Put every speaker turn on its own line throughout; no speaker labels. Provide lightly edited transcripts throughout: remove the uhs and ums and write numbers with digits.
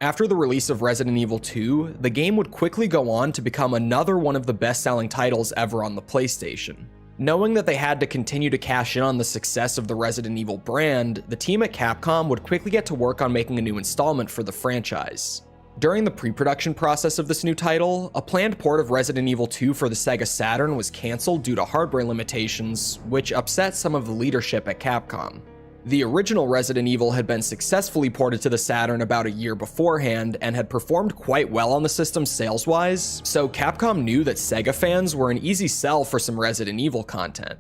After the release of Resident Evil 2, the game would quickly go on to become another one of the best-selling titles ever on the PlayStation. Knowing that they had to continue to cash in on the success of the Resident Evil brand, the team at Capcom would quickly get to work on making a new installment for the franchise. During the pre-production process of this new title, a planned port of Resident Evil 2 for the Sega Saturn was cancelled due to hardware limitations, which upset some of the leadership at Capcom. The original Resident Evil had been successfully ported to the Saturn about a year beforehand and had performed quite well on the system sales-wise, so Capcom knew that Sega fans were an easy sell for some Resident Evil content.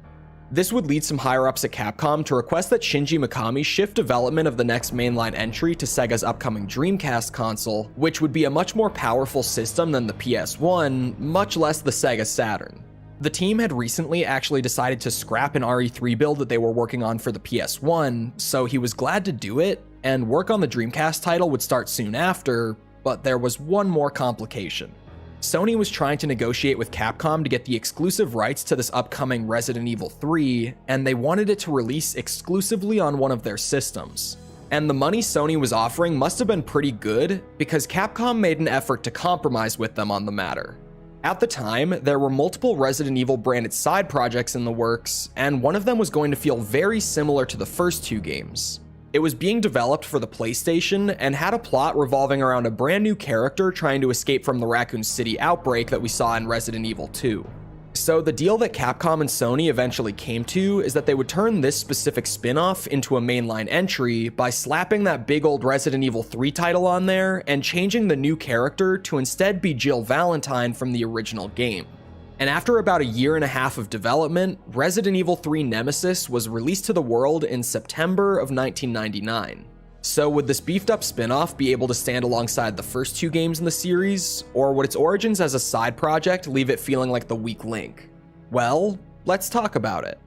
This would lead some higher-ups at Capcom to request that Shinji Mikami shift development of the next mainline entry to Sega's upcoming Dreamcast console, which would be a much more powerful system than the PS1, much less the Sega Saturn. The team had recently actually decided to scrap an RE3 build that they were working on for the PS1, so he was glad to do it, and work on the Dreamcast title would start soon after, but there was one more complication. Sony was trying to negotiate with Capcom to get the exclusive rights to this upcoming Resident Evil 3, and they wanted it to release exclusively on one of their systems. And the money Sony was offering must have been pretty good, because Capcom made an effort to compromise with them on the matter. At the time, there were multiple Resident Evil branded side projects in the works, and one of them was going to feel very similar to the first two games. It was being developed for the PlayStation and had a plot revolving around a brand new character trying to escape from the Raccoon City Outbreak that we saw in Resident Evil 2. So the deal that Capcom and Sony eventually came to is that they would turn this specific spin-off into a mainline entry by slapping that big old Resident Evil 3 title on there and changing the new character to instead be Jill Valentine from the original game. And after about a year and a half of development, Resident Evil 3 Nemesis was released to the world in September of 1999. So would this beefed up spin-off be able to stand alongside the first two games in the series, or would its origins as a side project leave it feeling like the weak link? Well, let's talk about it.